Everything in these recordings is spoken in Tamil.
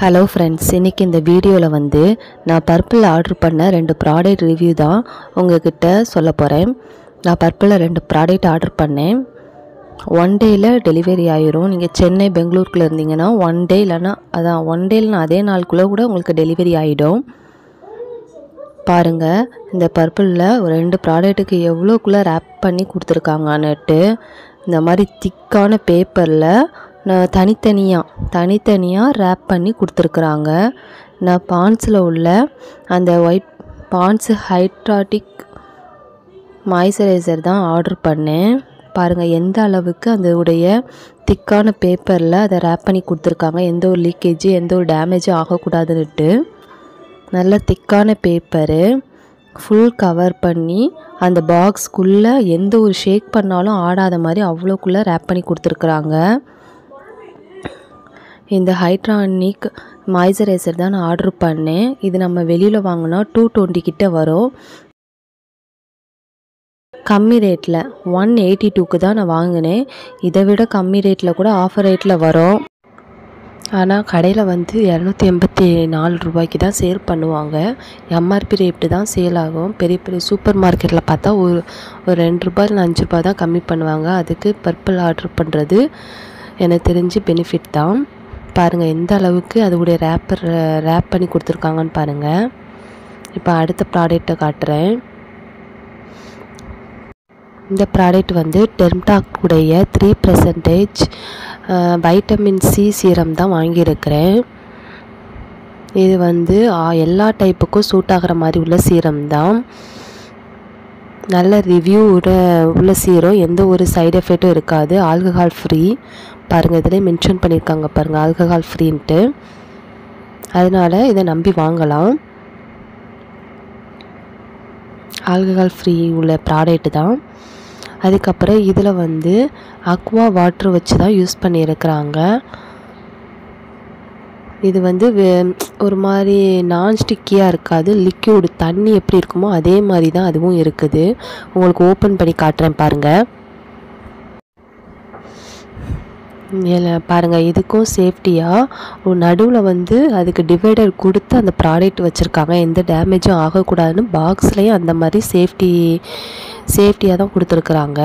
ஹலோ ஃப்ரெண்ட்ஸ், இன்றைக்கி இந்த வீடியோவில் வந்து நான் பர்பிள் ஆர்டர் பண்ண 2 ப்ராடக்ட் ரிவ்யூ தான் உங்கள்கிட்ட சொல்ல போகிறேன். நான் பர்பிளில் 2 ப்ராடக்ட் ஆர்டர் பண்ணேன். 1 டேயில் டெலிவரி ஆயிரும். நீங்கள் சென்னை பெங்களூருக்குள்ளே இருந்தீங்கன்னா 1 டே இல்லைன்னா ஒன் டேயில் அதே நாளுக்குள்ளே கூட உங்களுக்கு டெலிவரி ஆகிடும். பாருங்கள், இந்த பர்பிளில் ஒரு 2 ப்ராடக்ட்டுக்கு எவ்வளோக்குள்ளே ரேப் பண்ணி கொடுத்துருக்காங்கன்னுட்டு. இந்த மாதிரி திக்கான பேப்பரில் நான் தனித்தனியாக ரேப் பண்ணி கொடுத்துருக்குறாங்க. நான் பாண்ட்ஸில் உள்ள அந்த ஒயிட் பாண்ட்ஸ் ஹைட்ராட்டிக் மாய்ஸ்சரைசர் தான் ஆர்டர் பண்ணேன். பாருங்கள் எந்த அளவுக்கு அந்த உடைய திக்கான பேப்பரில் அதை ரேப் பண்ணி கொடுத்துருக்காங்க. எந்த ஒரு லீக்கேஜு எந்த ஒரு டேமேஜும் ஆகக்கூடாதுன்னுட்டு. நல்ல திக்கான பேப்பரு ஃபுல் கவர் பண்ணி அந்த பாக்ஸ்க்குள்ளே எந்த ஒரு ஷேக் பண்ணாலும் ஆடாத மாதிரி அவ்வளோக்குள்ளே ரேப் பண்ணி கொடுத்துருக்குறாங்க. இந்த ஹைட்ரானிக் மாய்ஸ்சரைசர் தான் நான் ஆர்டர் பண்ணேன். இது நம்ம வெளியில் வாங்கினா 220 கிட்ட வரும். கம்மி ரேட்டில் 182க்கு தான் நான் வாங்கினேன். இதை விட கம்மி ரேட்டில் கூட ஆஃபர் ரேட்டில் வரும். ஆனால் கடையில் வந்து 284 ரூபாய்க்கு தான் சேல் பண்ணுவாங்க. எம்ஆர்பி ரேட்டு தான் சேல் ஆகும். பெரிய பெரிய சூப்பர் மார்க்கெட்டில் பார்த்தா ஒரு 2 ரூபாய் இல்லை 5 ரூபாய் தான் கம்மி பண்ணுவாங்க. அதுக்கு பர்பிள் ஆர்டர் பண்ணுறது எனக்கு தெரிஞ்சு பெனிஃபிட் தான். பாருங்கள் எந்த அளவுக்கு அதோடைய ரேப் பண்ணி கொடுத்துருக்காங்கன்னு பாருங்கள். இப்போ அடுத்த ப்ராடக்டை காட்டுறேன். இந்த ப்ராடக்ட் வந்து டெர்ம்டாக் உடைய 3% வைட்டமின் சி சீரம் தான் வாங்கியிருக்கிறேன். இது வந்து எல்லா டைப்புக்கும் சூட் ஆகிற மாதிரி உள்ள சீரம் தான். நல்ல ரிவ்யூ உள்ள சீரம், எந்த ஒரு சைடு எஃபெக்டும் இருக்காது. Alcohol free. பாருங்கள் இதிலே மென்ஷன் பண்ணியிருக்காங்க பாருங்கள், ஆல்கஹால் ஃப்ரீன்ட்டு. அதனால் இதை நம்பி வாங்கலாம். ஆல்கஹால் ஃப்ரீ உள்ள ப்ராடக்ட் தான். அதுக்கப்புறம் இதில் வந்து அக்வா வாட்டர் வச்சு தான் யூஸ் பண்ணியிருக்கிறாங்க. இது வந்து ஒரு மாதிரி நான்ஸ்டிக்கியாக இருக்காது. லிக்யூடு தண்ணி எப்படி இருக்குமோ அதே மாதிரி தான் அதுவும் இருக்குது. உங்களுக்கு ஓப்பன் பண்ணி காட்டுறேன் பாருங்கள். பாருங்கள் இதுக்கும் சேஃப்டியாக நடுவில் வந்து அதுக்கு டிவைடர் கொடுத்து அந்த ப்ராடக்ட் வச்சுருக்காங்க. எந்த டேமேஜும் ஆகக்கூடாதுன்னு பாக்ஸ்லேயும் அந்த மாதிரி சேஃப்டியாக தான் கொடுத்துருக்குறாங்க.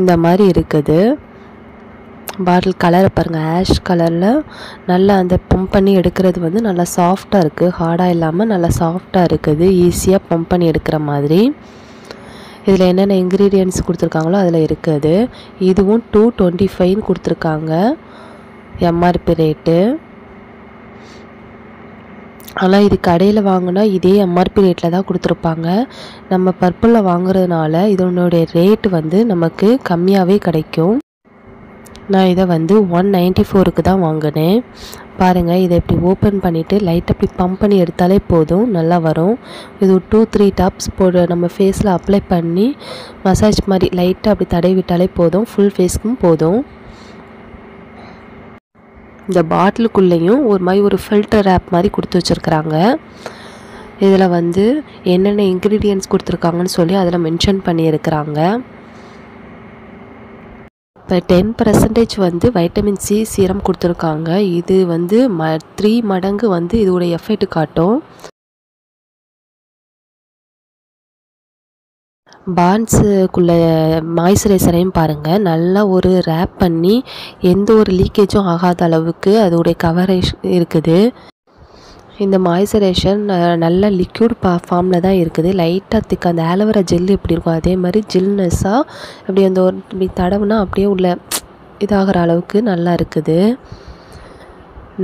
இந்த மாதிரி இருக்குது. பாட்டில் கலரை பாருங்கள், ஆஷ் கலரில் நல்லா அந்த பம்ப் பண்ணி எடுக்கிறது வந்து நல்லா சாஃப்டாக இருக்குது. ஹார்டாக இல்லாமல் நல்லா சாஃப்டாக இருக்குது. ஈஸியாக பம்ப் பண்ணி எடுக்கிற மாதிரி. இதில் என்னென்ன இன்க்ரீடியன்ட்ஸ் கொடுத்துருக்காங்களோ அதில் இருக்குது. இதுவும் 225 கொடுத்துருக்காங்க எம்ஆர்பி ரேட்டு. ஆனால் இது கடையில் வாங்கினா இதே எம்ஆர்பி ரேட்டில் தான் கொடுத்துருப்பாங்க. நம்ம பர்பிளில் வாங்குறதுனால இதனுடைய ரேட்டு வந்து நமக்கு கம்மியாகவே கிடைக்கும். நான் இதை வந்து 194க்கு தான் வாங்கினேன். பாருங்கள் இதை இப்படி ஓப்பன் பண்ணிவிட்டு லைட்டாக அப்படி பம்ப் பண்ணி எடுத்தாலே போதும், நல்லா வரும். இது 2-3 டாப்ஸ் நம்ம ஃபேஸில் அப்ளை பண்ணி மசாஜ் மாதிரி லைட்டாக அப்படி தடவி விட்டாலே போதும். ஃபுல் ஃபேஸ்க்கும் போதும். இந்த பாட்டிலுக்குள்ளேயும் ஒரு மாதிரி ஒரு ஃபில்டர் ஆப் மாதிரி கொடுத்து வச்சுருக்குறாங்க. இதில் வந்து என்னென்ன இன்க்ரீடியன்ட்ஸ் கொடுத்துருக்காங்கன்னு சொல்லி அதில் மென்ஷன் பண்ணியிருக்கிறாங்க. இப்போ 10% வந்து வைட்டமின் சி சீரம் கொடுத்துருக்காங்க. இது வந்து 3 மடங்கு வந்து இதோடைய எஃபெக்ட் காட்டும். பாண்ட்ஸுக்குள்ள மாய்ஸ்சரைசரையும் பாருங்கள், நல்லா ஒரு ரேப் பண்ணி எந்த ஒரு லீக்கேஜும் ஆகாத அளவுக்கு அதோடைய கவரேஜ் இருக்குது. இந்த மாய்ஸ்சரைசர் நல்ல லிக்யூட் ஃபார்மில் தான் இருக்குது. லைட்டாக திக் அந்த ஆலோவேரா ஜெல் எப்படி இருக்கும் அதே மாதிரி ஜில்னஸாக அப்படி அந்த ஒரு இப்படி தடவுனா அப்படியே உள்ள இதாகிற அளவுக்கு நல்லா இருக்குது.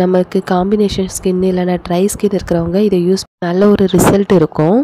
நமக்கு காம்பினேஷன் ஸ்கின் இல்லைன்னா ட்ரை ஸ்கின் இருக்கிறவங்க இதை யூஸ் நல்ல ஒரு ரிசல்ட் இருக்கும்.